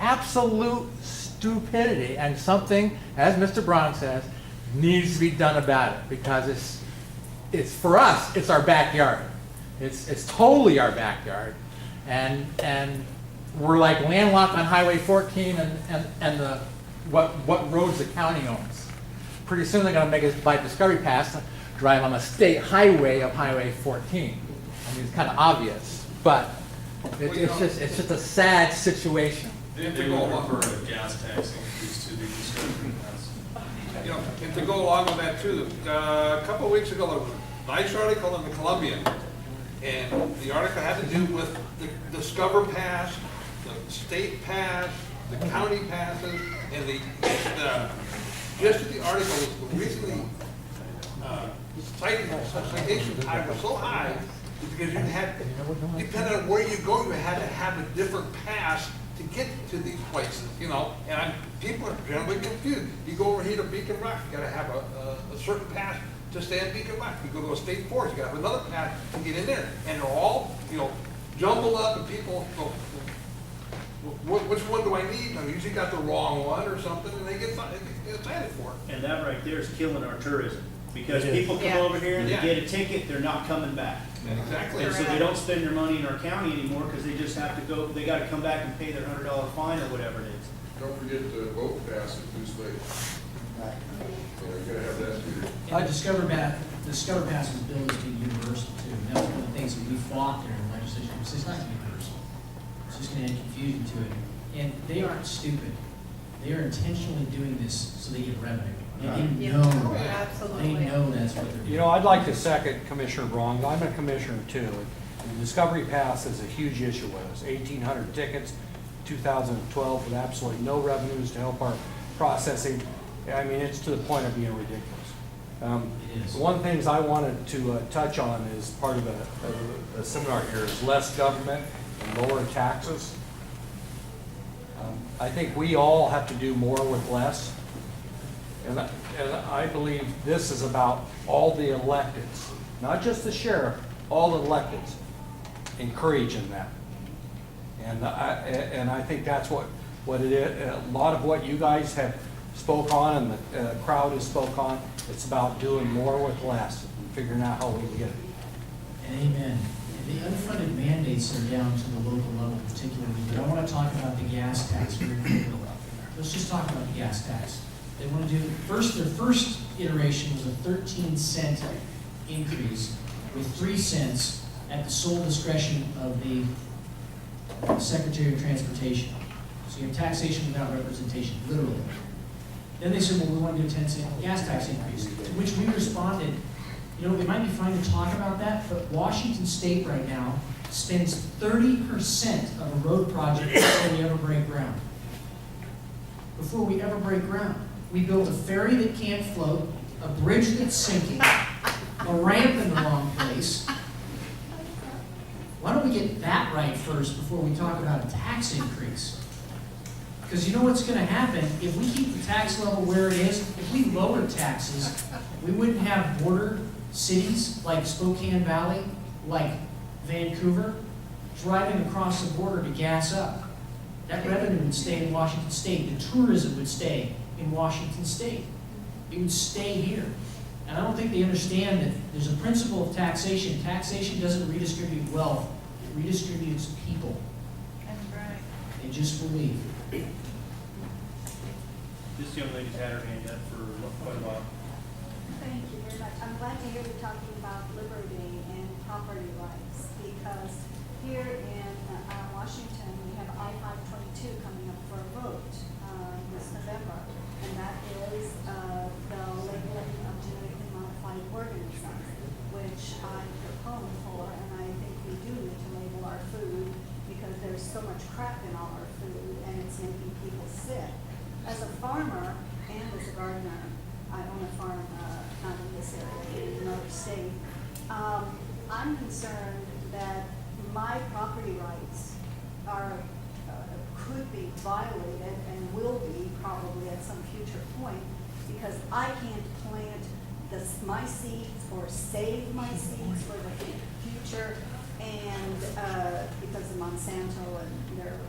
absolute stupidity, and something, as Mr. Braun says, needs to be done about it, because it's for us, it's our backyard. It's totally our backyard, and we're like landlocked on Highway 14 and the what roads the county owns. Pretty soon they're going to make us buy Discovery Pass to drive on the state highway of Highway 14. I mean, it's kind of obvious, but it's just a sad situation. They will offer a gas tax increase to the Discovery Pass. You know, and to go along with that too, a couple of weeks ago, there was a nice article in the Columbian, and the article had to do with the Discover Pass, the state pass, the county passes, and the gist of the article was the recently citation time was so high because you had, depending on where you go, you had to have a different pass to get to these places, you know, and people are generally confused. You go over here to Beacon Rock, you gotta have a certain pass to stay in Beacon Rock. You go to a state forest, you gotta have another pass to get in there. And they're all, you know, jumbled up, and people go, which one do I need? I usually got the wrong one or something, and they get cited for it. And that right there is killing our tourism, because people come over here and they get a ticket, they're not coming back. Exactly. And so they don't spend their money in our county anymore because they just have to go, they gotta come back and pay their $100 fine or whatever it is. Don't forget the boat pass at Goose Lake. So you gotta have that too. And the Discover Pass was billed as being universal too. And that's one of the things that we fought there in the legislature. It's not universal. It's just gonna add confusion to it. And they aren't stupid. They are intentionally doing this so they get revenue. And they know, Absolutely. they know that's what they're doing. You know, I'd like to second Commissioner Braun. I'm a commissioner too. And the Discovery Pass is a huge issue with us. 1,800 tickets, 2012, with absolutely no revenues to help our processing. I mean, it's to the point of being ridiculous. It is. One of the things I wanted to touch on is part of a seminar here is less government and lower taxes. I think we all have to do more with less. And I believe this is about all the electeds, not just the sheriff, all the electeds, encouraging that. And I think that's what it is. A lot of what you guys have spoke on and the crowd has spoke on, it's about doing more with less and figuring out how we can get it. And amen. And the unfunded mandates are down to the local level particularly, but I want to talk about the gas tax very quickly. Let's just talk about the gas tax. They want to do, their first iteration was a 13-cent increase with 3 cents at the sole discretion of the Secretary of Transportation. So you have taxation without representation, literally. Then they said, well, we want to do a 10-cent gas tax increase, to which we responded, you know, it might be fine to talk about that, but Washington State right now spends 30% of a road project before we ever break ground. Before we ever break ground. We built a ferry that can't float, a bridge that's sinking, a ramp in the wrong place. Why don't we get that right first before we talk about a tax increase? Because you know what's going to happen if we keep the tax level where it is. If we lowered taxes, we wouldn't have border cities like Spokane Valley, like Vancouver, driving across the border to gas up. That revenue would stay in Washington State. The tourism would stay in Washington State. It would stay here. And I don't think they understand that there's a principle of taxation. Taxation doesn't redistribute wealth. It redistributes people. That's right. They just believe. This young lady's had her hand up for quite a while. Thank you very much. I'm glad to hear you talking about liberty and property rights, because here in Washington, we have I-522 coming up for a vote this November, and that is the labeling of genetically modified organisms, which I propose for, and I think we do need to label our food because there's so much crap in all our food, and it's making people sick. As a farmer and as a gardener, I own a farm, not in this area, in another state. I'm concerned that my property rights are could be violated and will be probably at some future point, because I can't plant my seeds or save my seeds for the future, and because of Monsanto and their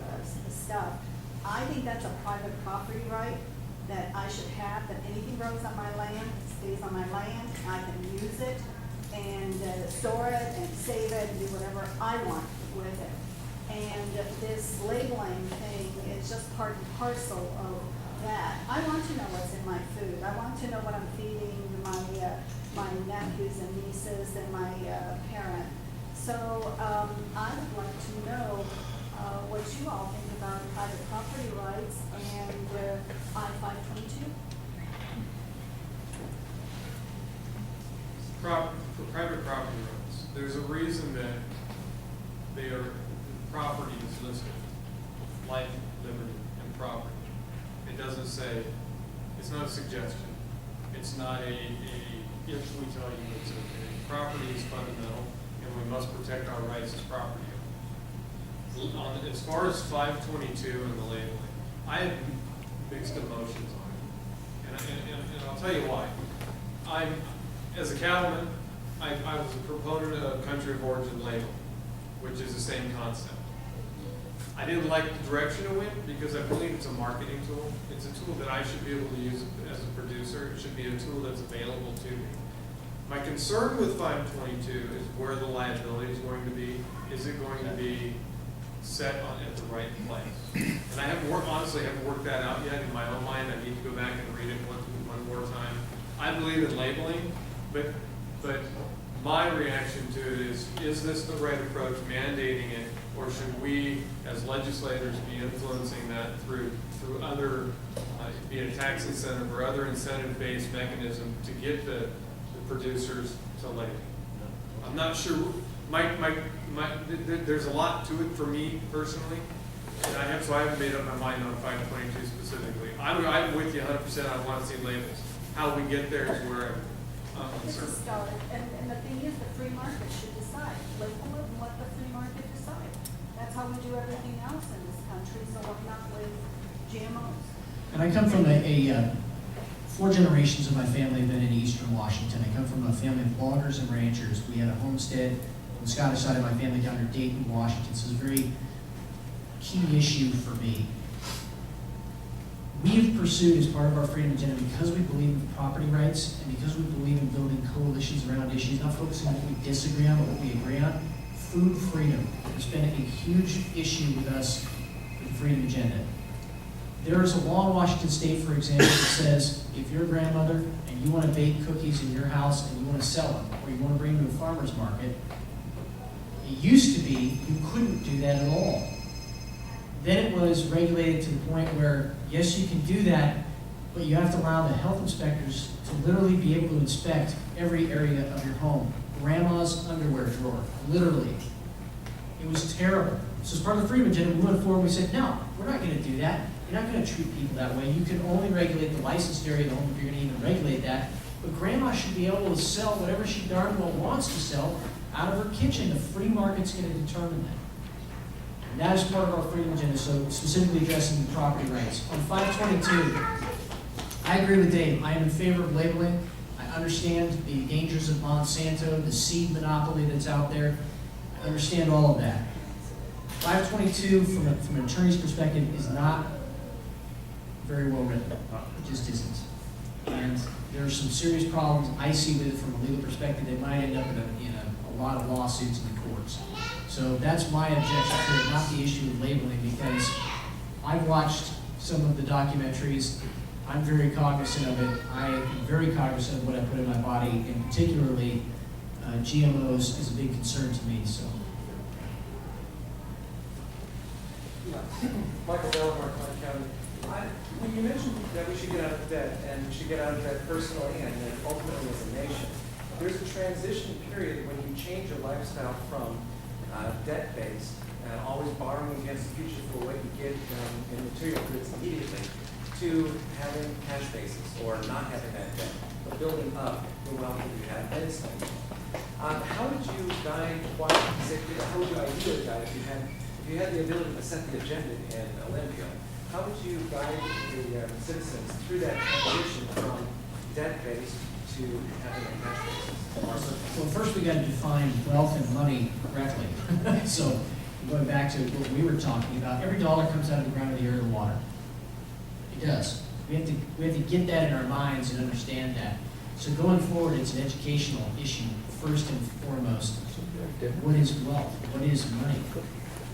stuff, I think that's a private property right that I should have, that anything grows on my land, stays on my land, I can use it and store it and save it and do whatever I want with it. And this labeling thing is just part and parcel of that. I want to know what's in my food. I want to know what I'm feeding my nephews and nieces and my parent. So I would like to know what you all think about private property rights and I-522. For private property rights, there's a reason that property is listed, life, liberty, and property. It doesn't say, it's not a suggestion, it's not if we tell you it's okay. Property is fundamental, and we must protect our rights as property owners. As far as 522 and the labeling, I have mixed emotions on it, and I'll tell you why. As a cattleman, I was a proponent of country of origin labeling, which is the same concept. I didn't like the direction it went because I believe it's a marketing tool. It's a tool that I should be able to use as a producer. It should be a tool that's available to me. My concern with 522 is where the liability is going to be. Is it going to be set at the right place? And I honestly haven't worked that out yet in my own mind. I need to go back and read it one more time. I believe in labeling, but my reaction to it is this the right approach, mandating it, or should we, as legislators, be influencing that through other, be it a tax incentive or other incentive-based mechanism to get the producers to label? I'm not sure. There's a lot to it for me personally, and so I haven't made up my mind on 522 specifically. I'm with you 100%. I want to see labels. How we get there is where I'm It's a concerned. start, and the thing is, the free market should decide. Label it and let the free market decide. That's how we do everything else in this country, so why not with GMOs? And I come from 4 generations of my family have been in eastern Washington. I come from a family of loggers and ranchers. We had a homestead on the Scottish side of my family down near Dayton, Washington. So it's a very key issue for me. We have pursued, as part of our freedom agenda, because we believe in property rights and because we believe in building coalitions around issues, not focusing on what we disagree on, but what we agree on. Food freedom has been a huge issue with us in the freedom agenda. There is a law in Washington State, for example, that says if you're a grandmother and you want to bake cookies in your house and you want to sell them, or you want to bring them to a farmer's market, it used to be you couldn't do that at all. Then it was regulated to the point where, yes, you can do that, but you have to allow the health inspectors to literally be able to inspect every area of your home. Grandma's underwear drawer, literally. It was terrible. So as part of the freedom agenda, we went forward and we said, no, we're not going to do that. You're not going to treat people that way. You can only regulate the licensed area of the home if you're going to even regulate that. But grandma should be able to sell whatever she darn well wants to sell out of her kitchen. The free market's going to determine that. And that is part of our freedom agenda, so specifically addressing the property rights. On 522, I agree with Dave. I am in favor of labeling. I understand the dangers of Monsanto, the seed monopoly that's out there. I understand all of that. 522, from an attorney's perspective, is not very well written. It just isn't. And there are some serious problems I see with it from a legal perspective that might end up in a lot of lawsuits in the courts. So that's my objection to it, not the issue of labeling, because I've watched some of the documentaries. I'm very cognizant of it. I am very cognizant of what I put in my body, and particularly GMOs is a big concern to me. So. Michael Bell, Martin County. When you mentioned that we should get out of debt, and we should get out of debt personally and then ultimately as a nation, there's a transition period when you change your lifestyle from debt-based and always borrowing against the future for what you get in material goods immediately to having cash basis or not having that debt, but building up the wealth that you have instantly. How would you guide, how would you ideally guide if you had the ability to set the agenda in Olympia? How would you guide the citizens through that transition from debt-based to having a cash basis? Well, first we got to define wealth and money correctly. So going back to what we were talking about, every dollar comes out of the ground, of the air, and the water. It does. We have to get that in our minds and understand that. So going forward, it's an educational issue, first and foremost. What is wealth? What is money?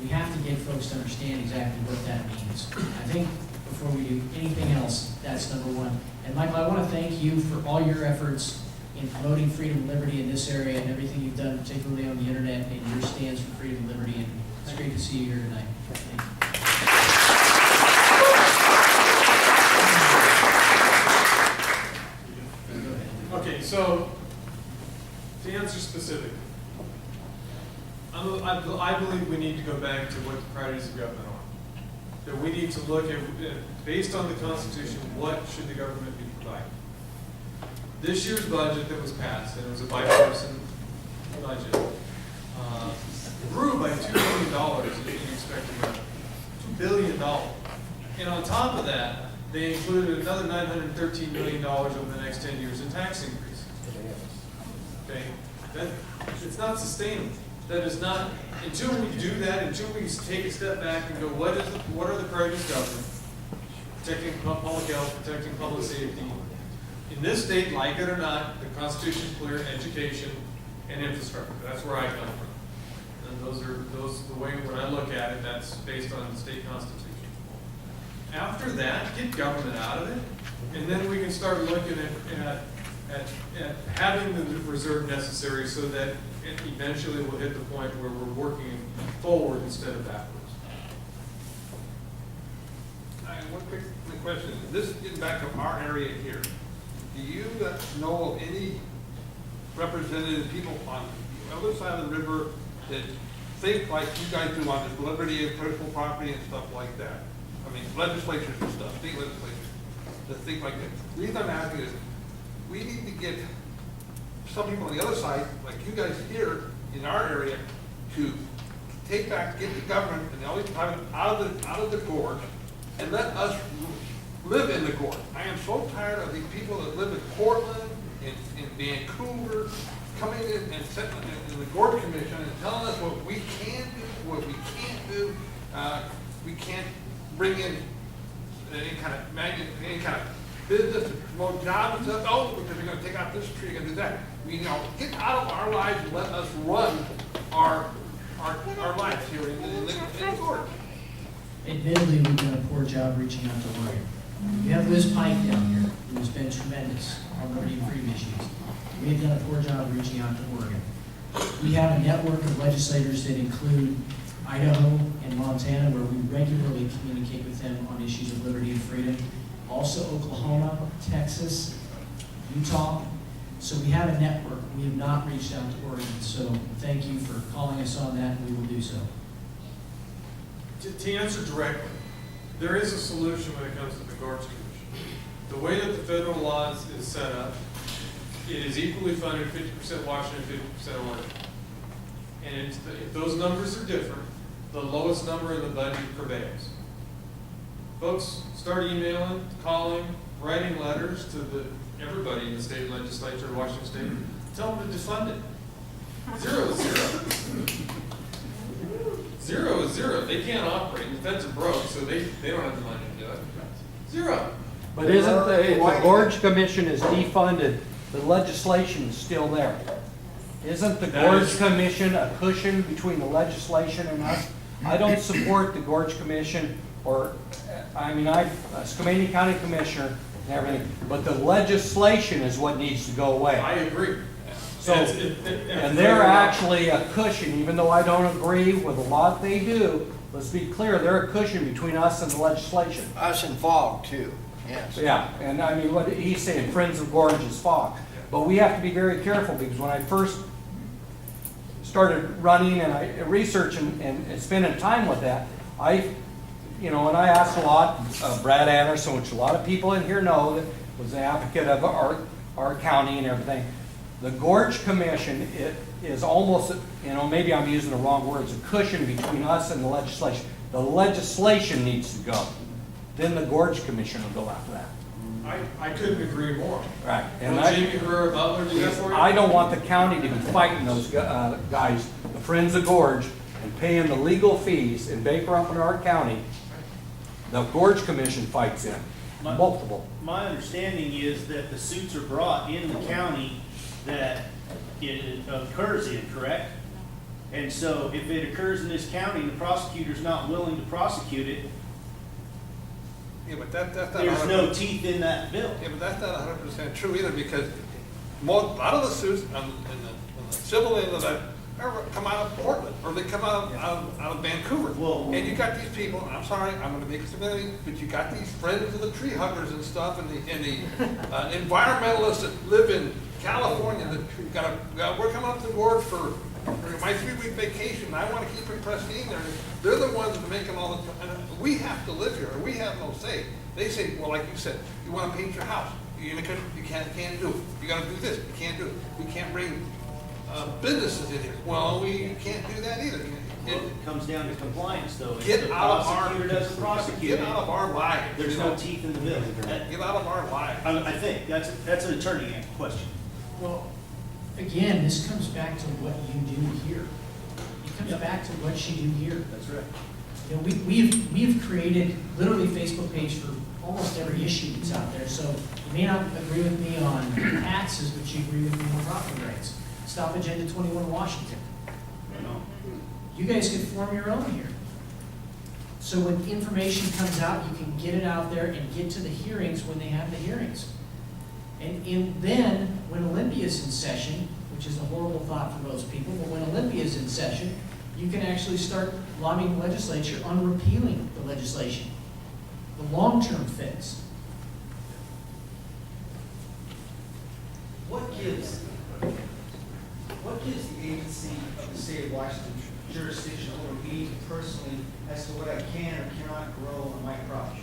We have to get folks to understand exactly what that means. I think before we do anything else, that's number one. And Michael, I want to thank you for all your efforts in promoting freedom and liberty in this area and everything you've done, particularly on the internet, and your stands for freedom and liberty. And it's great to see you here tonight. Thank you. Okay, so to answer specifically, I believe we need to go back to what the priorities of government are. That we need to look at, based on the Constitution, what should the government be providing? This year's budget that was passed, and it was a bipartisan budget, grew by $2 billion in expected revenue. $2 billion. And on top of that, they included another $913 million over the next 10 years in tax increases. Okay? It's not sustainable. That is not, until we do that, until we take a step back and go, what are the priorities of government? Protecting public health, protecting public safety. In this state, like it or not, the Constitution is clear, education and infrastructure. That's where I come from. And those the way when I look at it, that's based on the state constitution. After that, get government out of it, and then we can start looking at having the reserve necessary so that it eventually will hit the point where we're working forward instead of backwards. One quick question. This is back to our area here. Do you know of any representative people on the other side of the river that think like you guys do on this liberty of personal property and stuff like that? I mean, legislatures and stuff, state legislatures, that think like that. The reason I'm asking is, we need to get some people on the other side, like you guys here in our area, to take back, get the government and all these private out of the gorge and let us live in the gorge. I am so tired of these people that live in Portland, in Vancouver, coming in and sitting in the Gorge Commission and telling us what we can do, what we can't do. We can't bring in any kind of business to promote jobs and stuff. Oh, because you're going to take out this tree, you're going to do that. Get out of our lives and let us run our lives here in the gorge. Admittedly, we've done a poor job reaching out to Oregon. We have Liz Pike down here, who's been tremendous on liberty and freedom issues. We have done a poor job reaching out to Oregon. We have a network of legislators that include Idaho and Montana, where we regularly communicate with them on issues of liberty and freedom. Also Oklahoma, Texas, Utah. So we have a network. We have not reached out to Oregon. So thank you for calling us on that, and we will do so. To answer directly, there is a solution when it comes to the Gorge Commission. The way that the federal law is set up, it is equally funded, 50% Washington, 50% Oregon. And if those numbers are different, the lowest number in the budget prevails. Folks, start emailing, calling, writing letters to everybody in the state legislature, Washington State, tell them to defund it. 0 is 0. 0 is 0. They can't operate. The feds are broke, so they don't have the money to do it. 0. But if the Gorge Commission is defunded, the legislation is still there. Isn't the Gorge Commission a cushion between the legislation and us? I don't support the Gorge Commission, I'm a Skamania County Commissioner and everything, but the legislation is what needs to go away. I agree. So, and they're actually a cushion, even though I don't agree with a lot they do. Let's be clear, they're a cushion between us and the legislation. Us and fog too, yes. Yeah, and I mean, what he's saying, Friends of Gorge is fog. But we have to be very careful, because when I first started running and I researching and spending time with that, and I asked a lot, Brad Anderson, which a lot of people in here know, that was the advocate of our county and everything. The Gorge Commission, it is almost, maybe I'm using the wrong words, a cushion between us and the legislation. The legislation needs to go. Then the Gorge Commission will go after that. I couldn't agree more. Right. And Jamie Herrera Butler do that for you? I don't want the county to be fighting those guys, the Friends of Gorge, and paying the legal fees in Baker up in our county, the Gorge Commission fights in, multiple. My understanding is that the suits are brought in the county that it occurs in, correct? And so if it occurs in this county and the prosecutor's not willing to prosecute it, Yeah, but that's not. there's no teeth in that bill. Yeah, but that's not 100% true either, because a lot of the suits on the civil end of that come out of Portland, or they come out of Vancouver. Well- And you got these people, I'm sorry, I'm gonna make some million, but you got these friends of the tree huggers and stuff, and the environmentalists that live in California that we're coming up to the board for my 3-week vacation, I wanna keep it pristine there. They're the ones that are making all the, and we have to live here, we have no say. They say, well, like you said, you wanna paint your house, you can't do it. You gotta do this, you can't do it. We can't bring businesses in here. Well, we can't do that either. It comes down to compliance, though. If Get the out of prosecutor doesn't our, prosecute get out of it, our lives. there's no teeth in the bill. Get out of our lives. I think that's an attorney question. Well, again, this comes back to what you do here. It comes back to what you do here. That's right. You know, we've created literally a Facebook page for almost every issue that's out there. So you may not agree with me on taxes, but you agree with me on property rights. Stop Agenda 21 Washington. You know? You guys can form your own here. So when information comes out, you can get it out there and get to the hearings when they have the hearings. And then, when Olympia's in session, which is a horrible thought for most people, but when Olympia's in session, you can actually start lobbying the legislature on repealing the legislation, the long-term fix. What gives the agency of the state of Washington jurisdiction over me personally as to what I can or cannot grow on my property?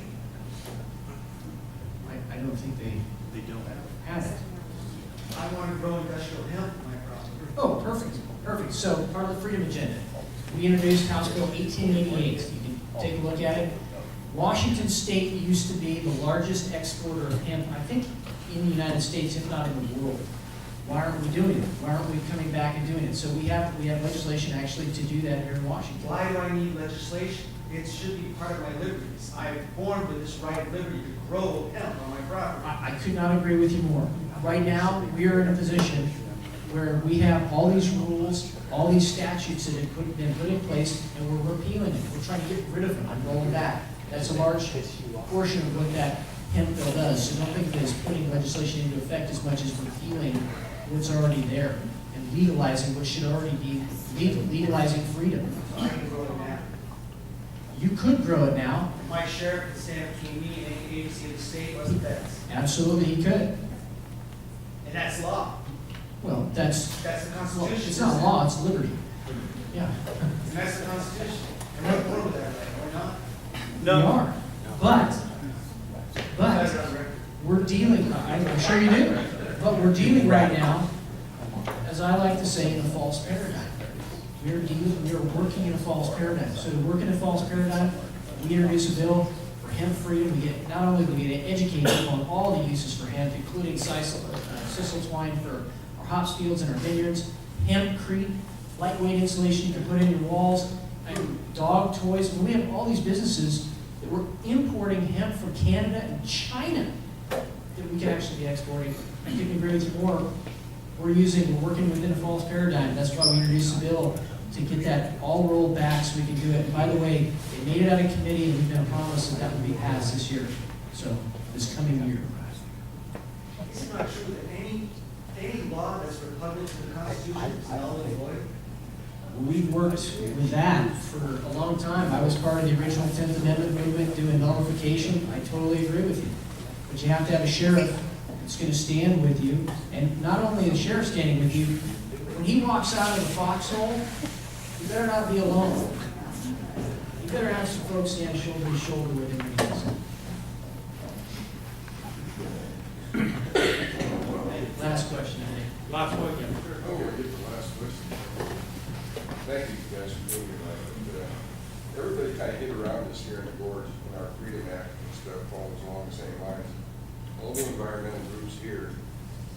I don't think they They don't. have it. I want to grow industrial hemp on my property. Oh, perfect. So, part of the Freedom Agenda. We introduced House Bill 1888. You can take a look at it. Washington State used to be the largest exporter of hemp, I think, in the United States, if not in the world. Why aren't we doing it? Why aren't we coming back and doing it? So we have legislation actually to do that here in Washington. Why do I need legislation? It should be part of my liberties. I am born with this right of liberty to grow hemp on my property. I could not agree with you more. Right now, we are in a position where we have all these rules, all these statutes that have been put in place, and we're repealing it. We're trying to get rid of them and roll them back. That's a large portion of what that hemp bill does. So don't think of it as putting legislation into effect as much as repealing what's already there and legalizing what should already be legal, legalizing freedom. I can grow it now. You could grow it now. My sheriff can stand between me and any agency of the state was the best. Absolutely, he could. And that's law. Well, that's the Constitution. it's not law, it's liberty. Yeah. And that's the Constitution. And we're born with that right, are we not? We are. But we're dealing, I'm sure you do, but we're dealing right now, as I like to say, in a false paradigm. We're working in a false paradigm. So to work in a false paradigm, we introduce a bill for hemp freedom. We get, not only do we get educated on all the uses for hemp, including sisal twine for our hops fields and our vineyards, hempcrete, lightweight insulation you can put in your walls, and dog toys. And we have all these businesses that we're importing hemp from Canada and China that we can actually be exporting. I couldn't agree with you more. We're working within a false paradigm. That's why we introduced a bill to get that all rolled back so we can do it. And by the way, it made it out of committee and we've been promised that that would be passed this year. So, this coming year. Is it not true that any law that's repugnant to the Constitution is null and void? We've worked with that for a long time. I was part of the original 10th Amendment movement doing nullification. I totally agree with you. But you have to have a sheriff that's going to stand with you. And not only the sheriff standing with you, when he walks out of the foxhole, you better not be alone. You better have some folks stand shoulder to shoulder with him when he does it. Last question, I think. Last one. Oh, we'll get the last question. Thank you guys for being here tonight. Everybody kind of hit around us here in the board when our Freedom Act and stuff follows along the same lines. All the environmental groups here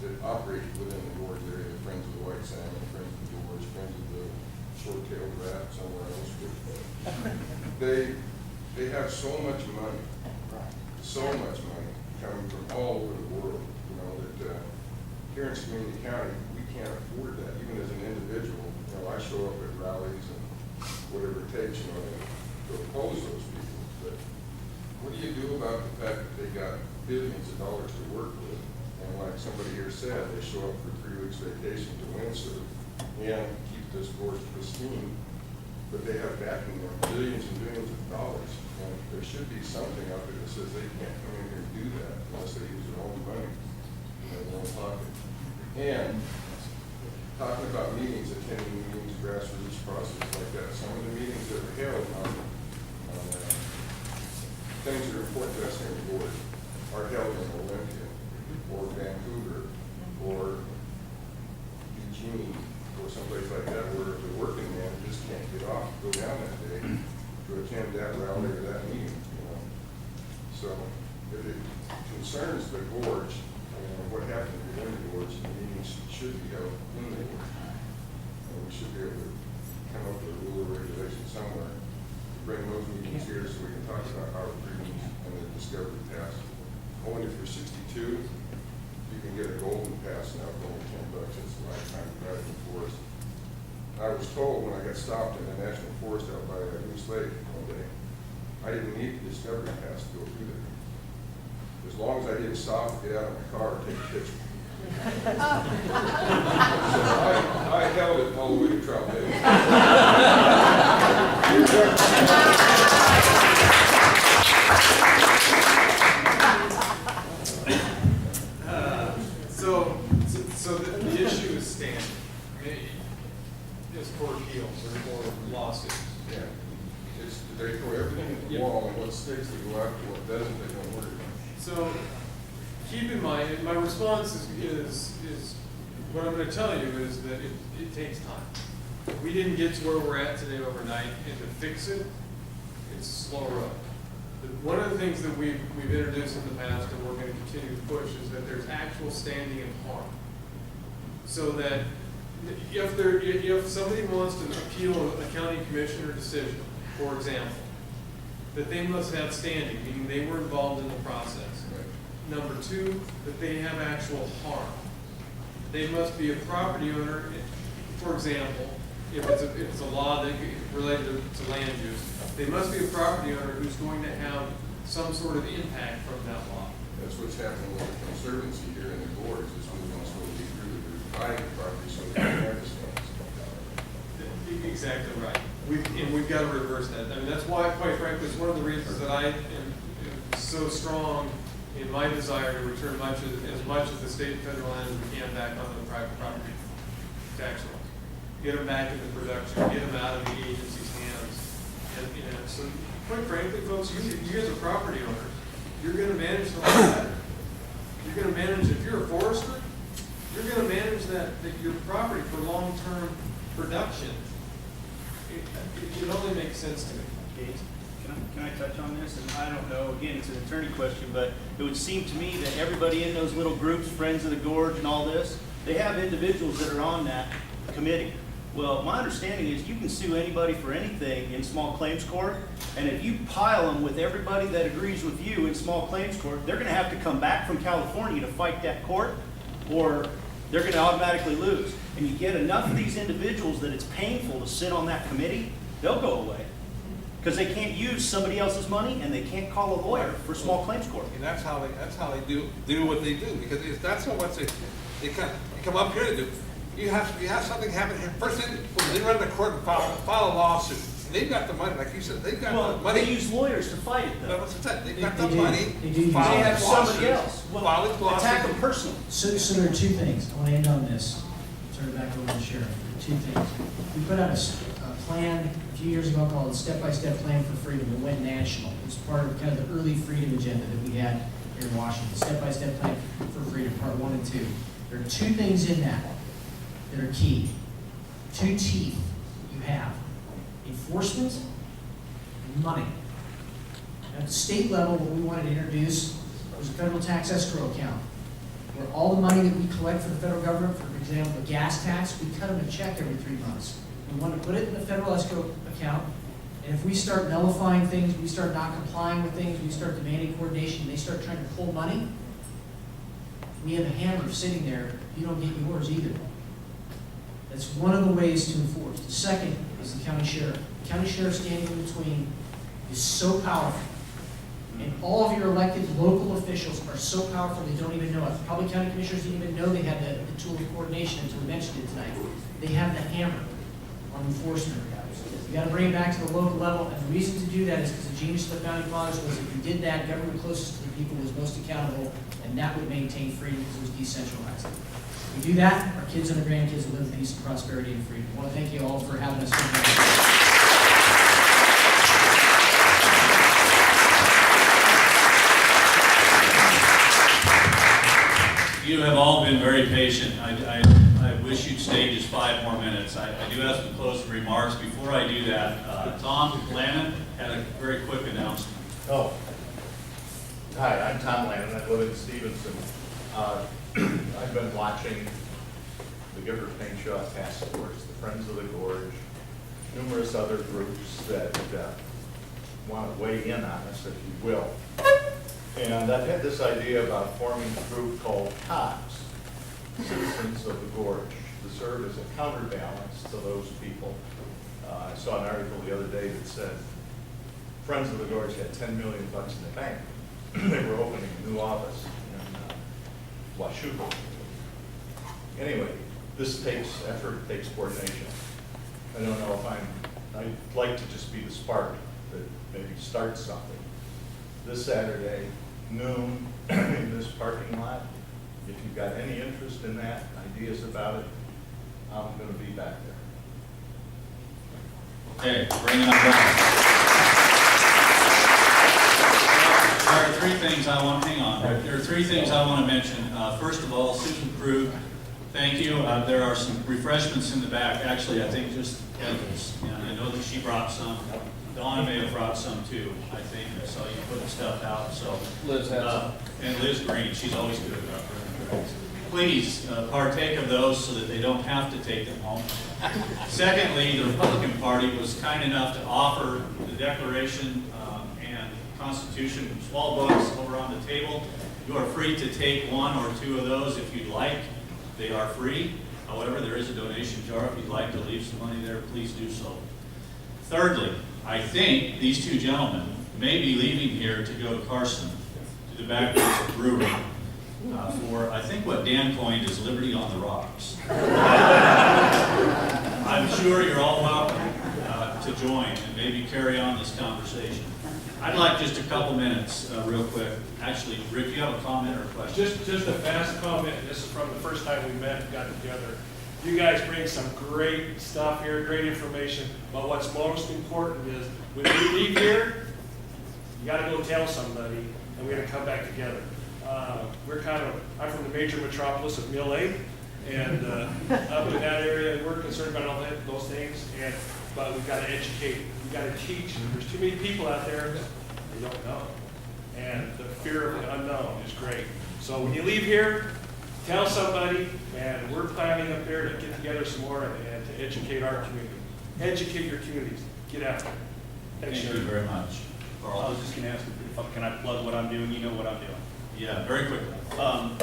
that operate within the gorge area, the Friends of the White Salmon, Friends of the Gorge, Friends of the short-tailed rat somewhere else, but they have so much money, coming from all over the world, you know, that here in Community County, we can't afford that, even as an individual. You know, I show up at rallies and whatever it takes, you know, to oppose those people. But what do you do about the fact that they got billions of dollars to work with? And like somebody here said, they show up for 3 weeks vacation to Windsor and keep this gorge pristine, but they have backing them billions and billions of dollars. And there should be something out there that says they can't come in here and do that unless they use their own money in their own pocket. And talking about meetings, attending meetings, grassroots process like that, some of the meetings that were held on things that are important to us here in the board are held in Olympia or Vancouver or Eugene or someplace like that where the working man just can't get off, go down that day to attend that rally or that meeting, you know. So if it concerns the gorge, and what happened within the gorge, the meetings should be held in the gorge. And we should be able to come up with a rule or regulation somewhere to bring those meetings here so we can talk about our freedoms and the discovery pass. Only if you're 62, you can get a golden pass now for only $10. It's a lifetime driving the forest. I was told when I got stopped in the national forest out by Moose Lake one day, I didn't need the discovery pass to go through there. As long as I didn't stop, get out of my car, and take a picture. So I held it all the way to Trout Lake. So the issue is standing. I mean, it's court appeals or lawsuits. Yeah. They throw everything at the wall, and what sticks they go after, what doesn't, they don't worry about. So keep in mind, my response is what I'm going to tell you is that it takes time. We didn't get to where we're at today overnight, and to fix it, it's a slow road. One of the things that we've introduced in the past, and we're going to continue to push, is that there's actual standing in harm. So that if somebody wants to appeal a county commissioner decision, for example, that they must have standing, meaning they were involved in the process. Number two, that they have actual harm. They must be a property owner. For example, if it's a law that related to land use, they must be a property owner who's going to have some sort of impact from that law. That's what's happening with the conservancy here in the gorge, is moving slowly through the buying property so they can have the stands. Exactly right. We've got to reverse that. I mean, that's why, quite frankly, it's one of the reasons that I am so strong in my desire to return as much of the state and federal land as we can back onto the private property tax rolls. Get them back into production, get them out of the agency's hands. And, you know, so quite frankly, folks, you as a property owner, you're going to manage the land better. You're going to manage, if you're a forester, you're going to manage your property for long-term production. It only makes sense to me. Okay. Can I touch on this? And I don't know, again, it's an attorney question, but it would seem to me that everybody in those little groups, Friends of the Gorge and all this, they have individuals that are on that committee. Well, my understanding is you can sue anybody for anything in small claims court, and if you pile them with everybody that agrees with you in small claims court, they're gonna have to come back from California to fight that court, or they're gonna automatically lose. And you get enough of these individuals that it's painful to sit on that committee, they'll go away. Because they can't use somebody else's money, and they can't call a lawyer for small claims court. And that's how they do what they do, because that's what they come up here to do. You have something happen here. First thing, when they run to court and file a lawsuit, and they've got the money, like you said, they've got Well, the money. they use lawyers to fight it, though. That's what I said. They've got They the do. money. They do. File They have these somebody lawsuits. else. File these lawsuits. Attack them personally. So there are two things. I want to end on this. Turn it back over to the sheriff. Two things. We put out a plan a few years ago called Step-by-Step Plan for Freedom. It went national. It was part of kind of the early freedom agenda that we had here in Washington. Step-by-Step Plan for Freedom, part 1 and 2. There are two things in that that are key. Two teeth you have. Enforcement and money. At the state level, what we wanted to introduce was a federal tax escrow account, where all the money that we collect for the federal government, for example, the gas tax, we cut them a check every 3 months. We want to put it in the federal escrow account, and if we start nullifying things, we start not complying with things, we start demanding coordination, they start trying to pull money, we have a hammer sitting there, you don't get yours either. That's one of the ways to enforce. The second is the county sheriff. The county sheriff standing in between is so powerful. And all of your elected local officials are so powerful they don't even know it. Probably county commissioners didn't even know they had the tool of coordination until we mentioned it tonight. They have the hammer on enforcement. You gotta bring it back to the local level, and the reason to do that is because the genius of the founding fathers was if you did that, government closest to the people was most accountable, and that would maintain freedom because it was decentralized. If we do that, our kids and our grandkids will live in peace and prosperity and freedom. I want to thank you all for having us here. You have all been very patient. I wish you'd stay just 5 more minutes. I do have some closing remarks. Before I do that, Tom Lannon had a very quick announcement. Oh. Hi, I'm Tom Lannon. I live in Stevenson. I've been watching the Gifford Paint Shaw Task Force, the Friends of the Gorge, numerous other groups that want to weigh in on us, if you will. And I've had this idea about forming a group called COGS, Citizens of the Gorge, to serve as a counterbalance to those people. I saw an article the other day that said Friends of the Gorge had $10 million in the bank. They were opening a new office in Washougal. Anyway, this takes effort, it takes coordination. I don't know if I'd like to just be the spark that maybe starts something. This Saturday, noon, in this parking lot. If you've got any interest in that, ideas about it, I'm going to be back there. Okay, bring it on back. There are 3 things I want, hang on, there are 3 things I want to mention. First of all, Susan Krug, thank you. There are some refreshments in the back. Actually, I think just edibles, and I know that she brought some. Donna may have brought some too, I think. I saw you putting stuff out, so. Liz has some. And Liz Green, she's always good about bringing drinks. Please partake of those so that they don't have to take them home. Secondly, the Republican Party was kind enough to offer the Declaration and Constitution small books over on the table. You are free to take 1 or 2 of those if you'd like. They are free. However, there is a donation jar. If you'd like to leave some money there, please do so. Thirdly, I think these 2 gentlemen may be leaving here to go to Carson, to the Backwoods Brewery, for, I think what Dan coined is Liberty on the Rocks. I'm sure you're all welcome to join and maybe carry on this conversation. I'd like just a couple minutes, real quick. Actually, Rick, you have a comment or a question? Just a fast comment. This is from the first time we met and got together. You guys bring some great stuff here, great information, but what's most important is when you leave here, you gotta go tell somebody, and we gotta come back together. I'm from the major metropolis of Mill Lake, and up in that area, and we're concerned about all those things, but we've gotta educate, we've gotta teach. There's too many people out there that they don't know, and the fear of the unknown is great. So when you leave here, tell somebody, and we're planning up there to get together some more and to educate our community. Educate your communities. Get out there. Thank you very much. Carl, I was just going to ask, can I plug what I'm doing? You know what I'm doing. Yeah, very quickly.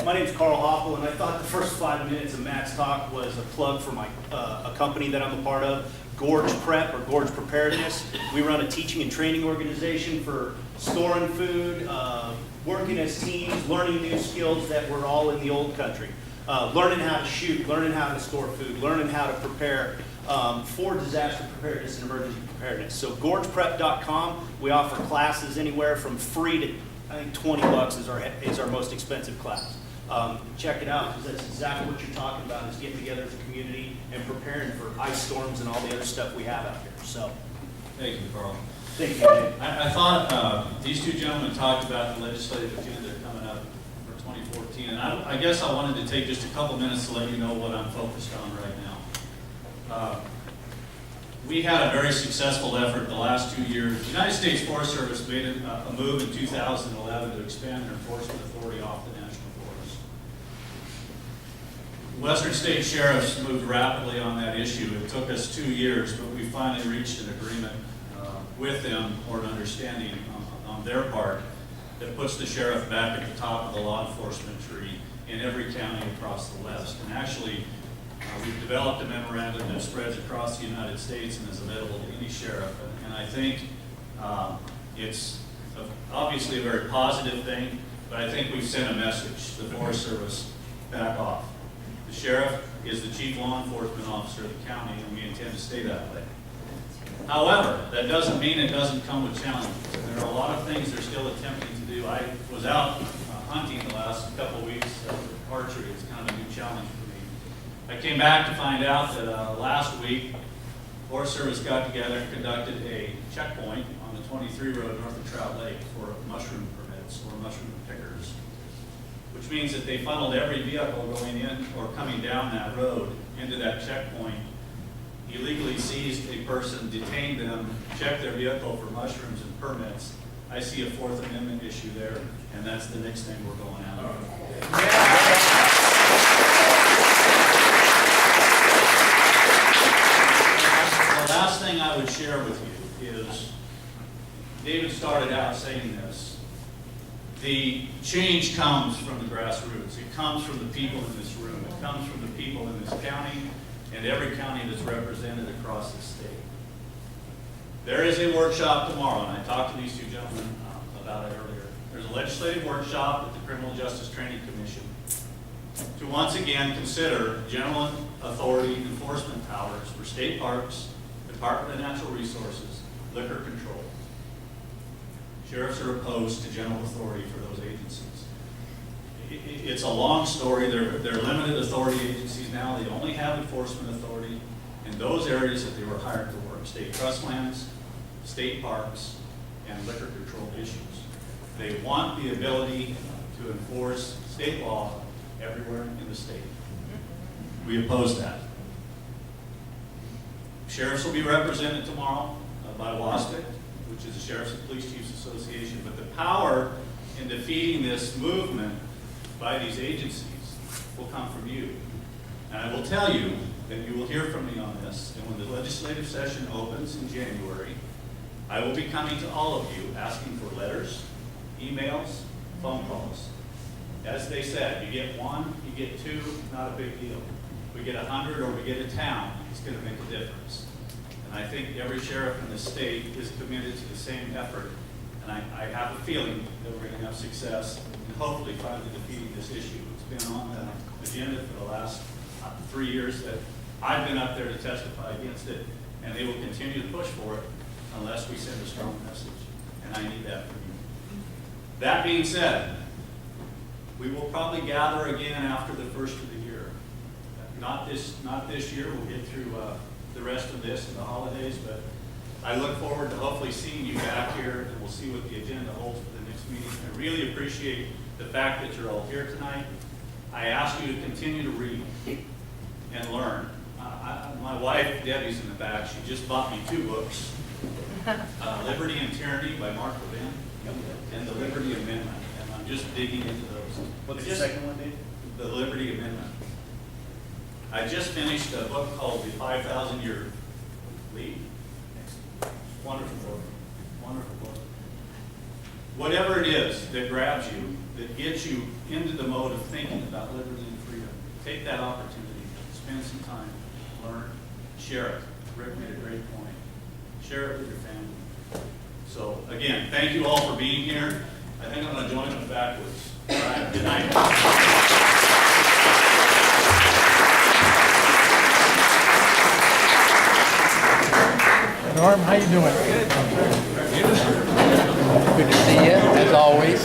My name's Carl Hoppel, and I thought the first 5 minutes of Matt's talk was a plug for my a company that I'm a part of, Gorge Prep or Gorge Preparedness. We run a teaching and training organization for storing food, working as teams, learning new skills that were all in the old country. Learning how to shoot, learning how to store food, learning how to prepare for disaster preparedness and emergency preparedness. So gorgeprep.com, we offer classes anywhere from free to, I think, $20 is our most expensive class. Check it out, because that's exactly what you're talking about, is getting together as a community and preparing for ice storms and all the other stuff we have out here. So, Thank you, Carl. thank you, Jay. I thought these 2 gentlemen talked about the legislative agenda that are coming up for 2014, and I guess I wanted to take just a couple minutes to let you know what I'm focused on right now. We had a very successful effort the last 2 years. The United States Forest Service made a move in 2011 to expand their enforcement authority off the national forest. Western state sheriffs moved rapidly on that issue. It took us 2 years, but we finally reached an agreement with them, or an understanding on their part, that puts the sheriff back at the top of the law enforcement tree in every county across the West. And actually, we've developed a memorandum that spreads across the United States and is available to any sheriff. And I think it's obviously a very positive thing, but I think we've sent a message to the Forest Service: back off. The sheriff is the chief law enforcement officer of the county, and we intend to stay that way. However, that doesn't mean it doesn't come with challenges. There are a lot of things they're still attempting to do. I was out hunting the last couple of weeks with archery. It's kind of a new challenge for me. I came back to find out that last week, Forest Service got together and conducted a checkpoint on the 23 road north of Trout Lake for mushroom permits or mushroom pickers, which means that they funneled every vehicle going in or coming down that road into that checkpoint, illegally seized a person, detained them, checked their vehicle for mushrooms and permits. I see a Fourth Amendment issue there, and that's the next thing we're going after. The last thing I would share with you is, David started out saying this: the change comes from the grassroots. It comes from the people in this room. It comes from the people in this county and every county that's represented across the state. There is a workshop tomorrow, and I talked to these two gentlemen about it earlier. There's a legislative workshop at the Criminal Justice Training Commission to once again consider general authority enforcement powers for state parks, Department of Natural Resources, liquor control. Sheriffs are opposed to general authority for those agencies. It's a long story. They're limited authority agencies now. They only have enforcement authority in those areas that they were hired to work: state trust lands, state parks, and liquor control issues. They want the ability to enforce state law everywhere in the state. We oppose that. Sheriffs will be represented tomorrow by WASPIC, which is the Sheriffs and Police Chiefs Association. But the power in defeating this movement by these agencies will come from you. And I will tell you that you will hear from me on this. And when the legislative session opens in January, I will be coming to all of you asking for letters, emails, phone calls. As they said, you get one, you get two, not a big deal. We get 100 or we get a town, it's going to make a difference. And I think every sheriff in the state is committed to the same effort. And I have a feeling that we're going to have success in hopefully finally defeating this issue. It's been on the agenda for the last 3 years that I've been up there to testify against it, and they will continue to push for it unless we send a strong message. And I need that from you. That being said, we will probably gather again after the first of the year. Not this year. We'll get through the rest of this and the holidays, but I look forward to hopefully seeing you back here, and we'll see what the agenda holds for the next meeting. I really appreciate the fact that you're all here tonight. I ask you to continue to read and learn. My wife, Debbie's in the back. She just bought me 2 books, Liberty and Tyranny by Mark Levin, and The Liberty Amendment, and I'm just digging into those. What's the second one, Dave? The Liberty Amendment. I just finished a book called The 5,000-Year Lead. Wonderful book. Wonderful book. Whatever it is that grabs you, that gets you into the mode of thinking about liberty and freedom, take that opportunity. Spend some time, learn, share it. Rick made a great point. Share it with your family. So again, thank you all for being here. I think I'm going to join them backwards. All right, good night. Norm, how you doing? Good to see you, as always.